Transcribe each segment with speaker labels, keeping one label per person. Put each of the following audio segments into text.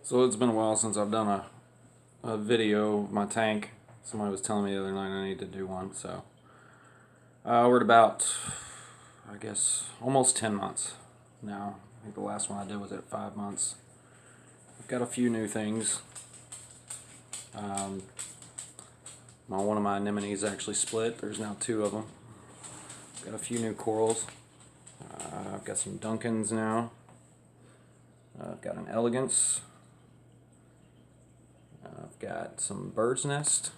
Speaker 1: So it's been a while since I've done a video of my tank. Somebody was telling me the other night I need to do one, so we're at about, I guess, almost 10 months now. I think the last one I did was at 5 months. I've got a few new things. One of my anemones actually split. There's now 2 of them. Got a few new corals. I've got some Duncans now. I've got an elegance. I've got some bird's nest.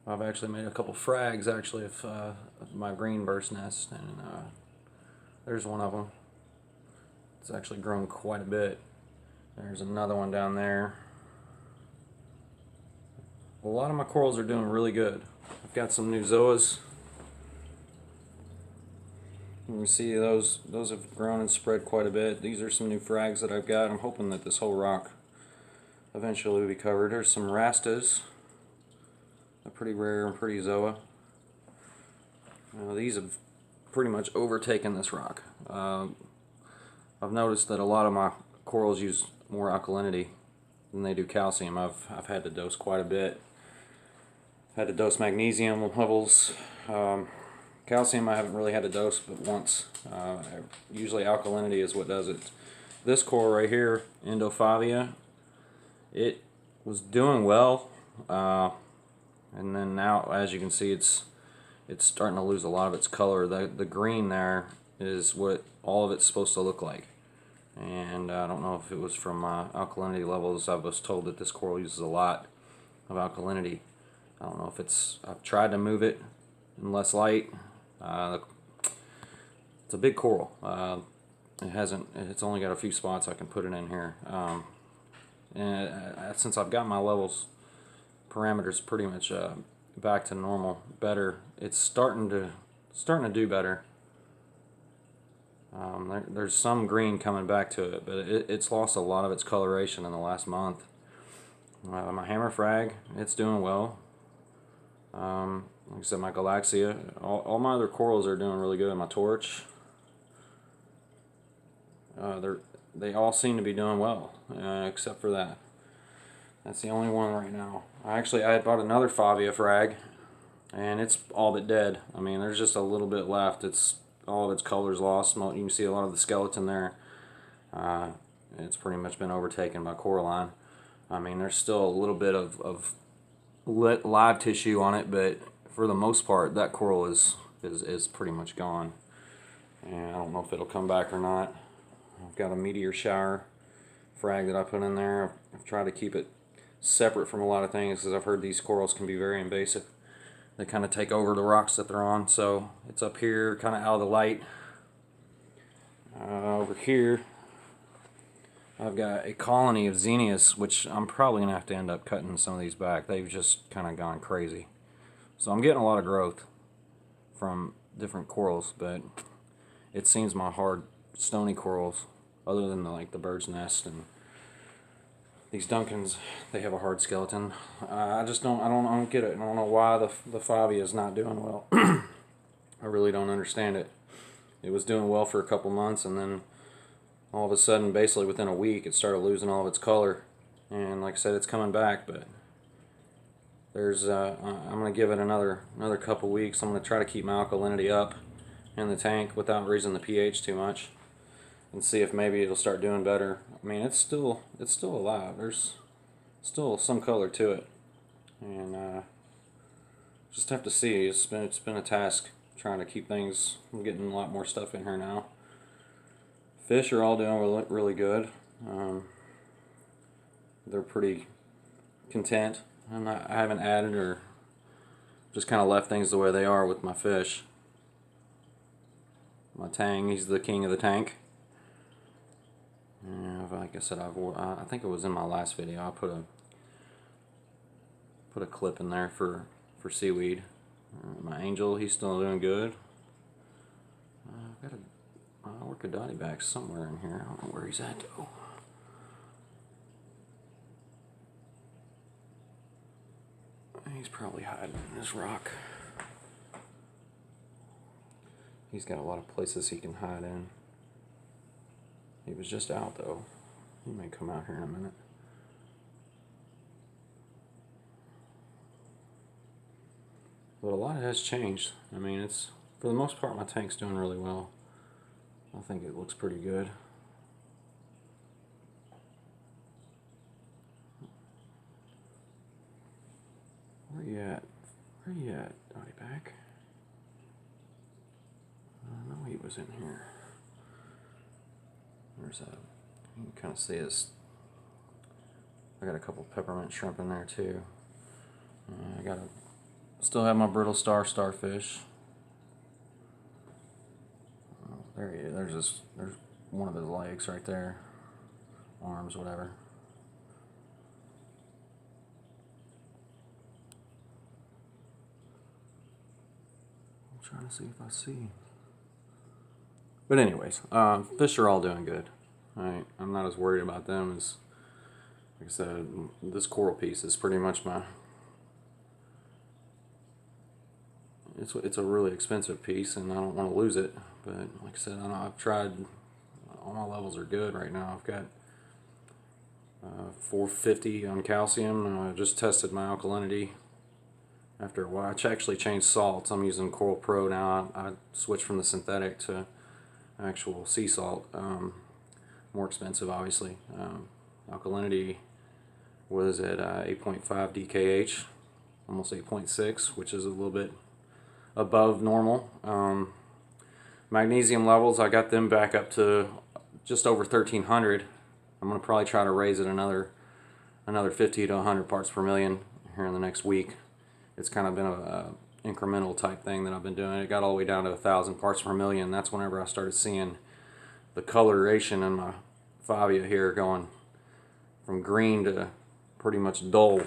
Speaker 1: I've actually made a couple frags actually of my green bird's nest, and there's one of them. It's actually grown quite a bit. There's another one down there. A lot of my corals are doing really good. I've got some new zoas. You can see those have grown and spread quite a bit. These are some new frags that I've got. I'm hoping that this whole rock eventually will be covered. There's some rastas, a pretty rare and pretty zoa. These have pretty much overtaken this rock. I've noticed that a lot of my corals use more alkalinity than they do calcium. I've had to dose quite a bit. Had to dose magnesium levels. Calcium I haven't really had to dose but once. Usually alkalinity is what does it. This coral right here, Endophavia, it was doing well, and then now, as you can see, it's starting to lose a lot of its color. The green there is what all of it's supposed to look like, and I don't know if it was from alkalinity levels. I was told that this coral uses a lot of alkalinity. I don't know if it's, I've tried to move it in less light. It's a big coral. It's only got a few spots I can put it in here. And since I've got my levels parameters pretty much back to normal, better, it's starting to do better. There's some green coming back to it, but it's lost a lot of its coloration in the last month. My hammer frag, it's doing well. Like I said, my Galaxia, all my other corals are doing really good. My torch, they all seem to be doing well, except for that. That's the only one right now. I had bought another Favia frag, and it's all but dead. I mean, there's just a little bit left. It's all of its colors lost. You can see a lot of the skeleton there. It's pretty much been overtaken by coralline. I mean, there's still a little bit of live tissue on it, but for the most part, that coral is pretty much gone. And I don't know if it'll come back or not. I've got a meteor shower frag that I put in there. I've tried to keep it separate from a lot of things because I've heard these corals can be very invasive. They kind of take over the rocks that they're on, so it's up here, kind of out of the light. Over here, I've got a colony of zinnias, which I'm probably going to have to end up cutting some of these back. They've just kind of gone crazy. So I'm getting a lot of growth from different corals, but it seems my hard, stony corals, other than the bird's nest and these Duncans, they have a hard skeleton. I don't get it. I don't know why the Favia is not doing well. I really don't understand it. It was doing well for a couple months, and then all of a sudden, basically within a week, it started losing all of its color. And like I said, it's coming back, but there's I'm gonna give it another couple weeks. I'm gonna try to keep my alkalinity up in the tank without raising the pH too much, and see if maybe it'll start doing better. I mean, it's still alive. There's still some color to it, and just have to see. It's been a task trying to keep things. I'm getting a lot more stuff in here now. Fish are all doing really good. They're pretty content. I haven't added or just kind of left things the way they are with my fish. My tang, he's the king of the tank. And like I said, I think it was in my last video. I put a clip in there for seaweed. My angel, he's still doing good. I've got a Orchidati back somewhere in here. I don't know where he's at though. He's probably hiding in this rock. He's got a lot of places he can hide in. He was just out though. He may come out here in a minute. But a lot has changed. I mean, it's, for the most part, my tank's doing really well. I think it looks pretty good. Where you at? Where you at, Dottie back? I know he was in here. There's a, you can kind of see his, I got a couple peppermint shrimp in there too. I got a, still have my brittle starfish. Oh, there he is. There's one of his legs right there. Arms, whatever. I'm trying to see if I see. But anyways, fish are all doing good. Alright, I'm not as worried about them as, like I said, this coral piece is pretty much my, it's a really expensive piece and I don't want to lose it. But like I said, I know I've tried, all my levels are good right now. I've got 450 on calcium. I just tested my alkalinity after a while. I actually changed salts. I'm using Coral Pro now. I switched from the synthetic to actual sea salt. More expensive, obviously. Alkalinity was at 8.5 DKH, almost 8.6, which is a little bit above normal. Magnesium levels, I got them back up to just over 1300. I'm going to probably try to raise it another 50 to 100 parts per million here in the next week. It's kind of been a incremental type thing that I've been doing. It got all the way down to 1,000 parts per million. That's whenever I started seeing the coloration in my fabia here going from green to pretty much dull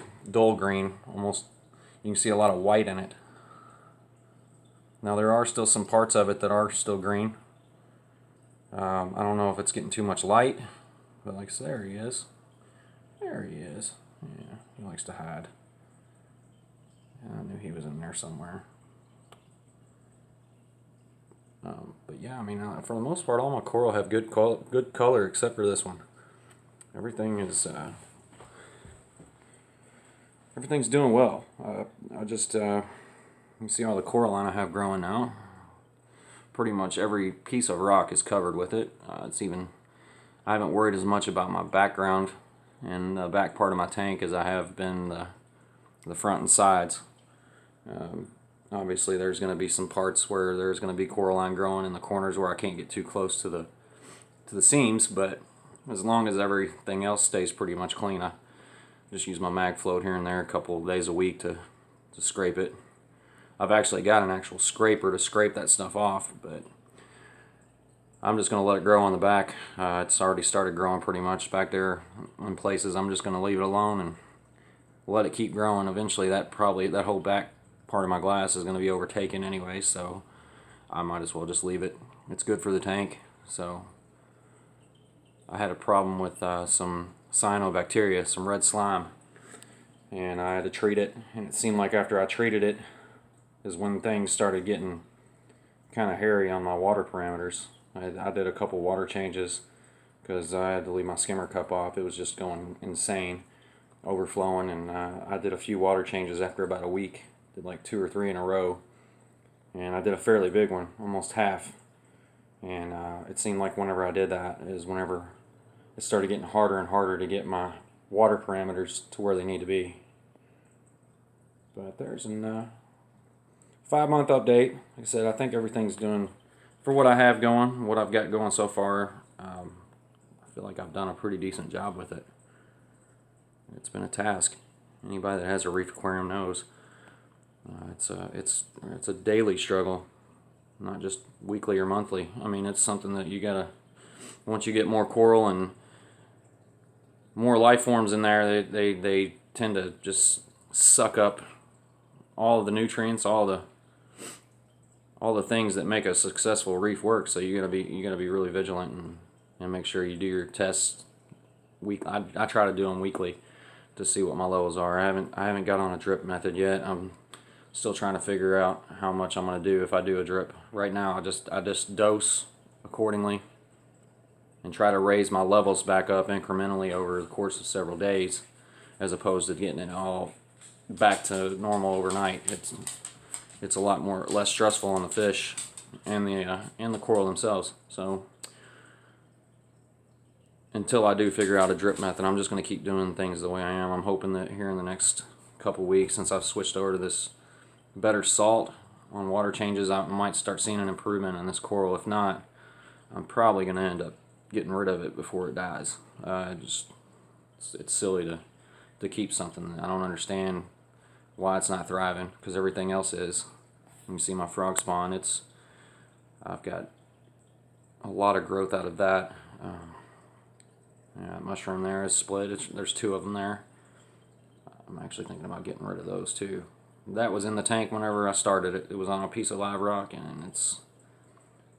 Speaker 1: green. Almost, you can see a lot of white in it. Now there are still some parts of it that are still green. I don't know if it's getting too much light, but like I said, there he is. There he is. Yeah, he likes to hide. I knew he was in there somewhere. But yeah, I mean, for the most part, all my coral have good color except for this one. Everything's doing well. I just you see all the coralline I have growing now. Pretty much every piece of rock is covered with it. I haven't worried as much about my background and the back part of my tank as I have been the front and sides. Obviously there's going to be some parts where there's going to be coralline growing in the corners where I can't get too close to the seams, but as long as everything else stays pretty much clean, I just use my mag float here and there a couple of days a week to scrape it. I've actually got an actual scraper to scrape that stuff off, but I'm just going to let it grow on the back. It's already started growing pretty much back there in places. I'm just going to leave it alone and let it keep growing. Eventually that whole back part of my glass is going to be overtaken anyway, so I might as well just leave it. It's good for the tank. So I had a problem with some cyanobacteria, some red slime, and I had to treat it, and it seemed like after I treated it is when things started getting kind of hairy on my water parameters. I did a couple water changes because I had to leave my skimmer cup off. It was just going insane, overflowing, and I did a few water changes after about a week. Did like 2 or 3 in a row, and I did a fairly big one, almost half, and it seemed like whenever I did that is whenever it started getting harder and harder to get my water parameters to where they need to be. But there's a 5-month update. Like I said, I think everything's doing, for what I have going, what I've got going so far, I feel like I've done a pretty decent job with it. It's been a task. Anybody that has a reef aquarium knows. It's a daily struggle, not just weekly or monthly. I mean, it's something that you gotta, once you get more coral and more life forms in there, they tend to just suck up all of the nutrients, all the things that make a successful reef work. So you gotta be really vigilant and make sure you do your tests week. I try to do them weekly to see what my levels are. I haven't got on a drip method yet. I'm still trying to figure out how much I'm going to do if I do a drip. Right now I just dose accordingly. and try to raise my levels back up incrementally over the course of several days, as opposed to getting it all back to normal overnight. It's a lot less stressful on the fish and the coral themselves. So until I do figure out a drip method, I'm just going to keep doing things the way I am. I'm hoping that here in the next couple weeks, since I've switched over to this better salt on water changes, I might start seeing an improvement in this coral. If not, I'm probably going to end up getting rid of it before it dies. It's silly to keep something. I don't understand why it's not thriving, because everything else is. You can see my frog spawn. I've got a lot of growth out of that. Yeah, that mushroom there is split. There's two of them there. I'm actually thinking about getting rid of those too. That was in the tank whenever I started it. It was on a piece of live rock, and it's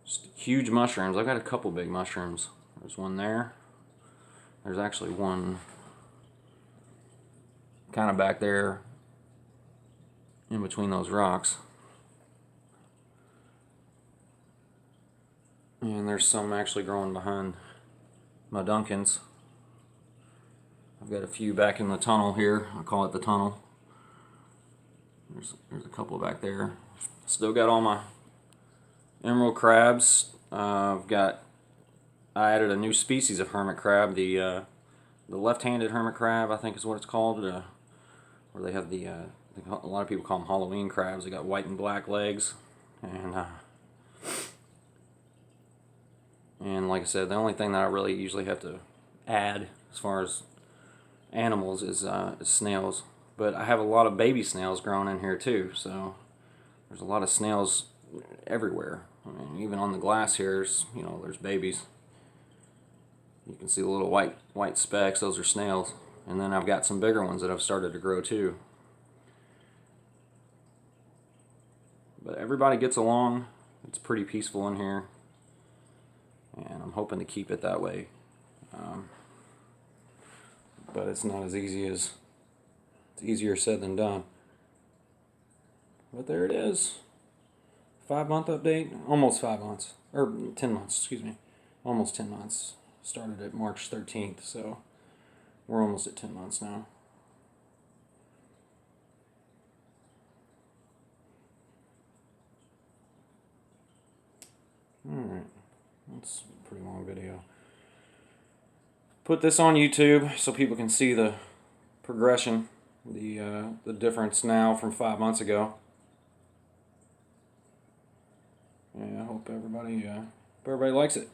Speaker 1: just huge mushrooms. I've got a couple big mushrooms. There's one there. There's actually one kind of back there in between those rocks. And there's some actually growing behind my Duncans. I've got a few back in the tunnel here. I call it the tunnel. There's a couple back there. Still got all my emerald crabs. I added a new species of hermit crab, the left-handed hermit crab, I think is what it's called, where they have a lot of people call them Halloween crabs. They got white and black legs, and like I said, the only thing that I really usually have to add as far as animals is snails. But I have a lot of baby snails growing in here too, so there's a lot of snails everywhere. I mean, even on the glass here, there's babies. You can see the little white specks; those are snails. And then I've got some bigger ones that have started to grow too. But everybody gets along. It's pretty peaceful in here, and I'm hoping to keep it that way. But it's not as easy as it's easier said than done. But there it is. 5-month update, almost 5 months, or 10 months, excuse me, almost 10 months. Started at March 13th, so we're almost at 10 months now. Alright, that's a pretty long video. Put this on YouTube so people can see the progression, the difference now from 5 months ago. Yeah, I hope everybody likes it.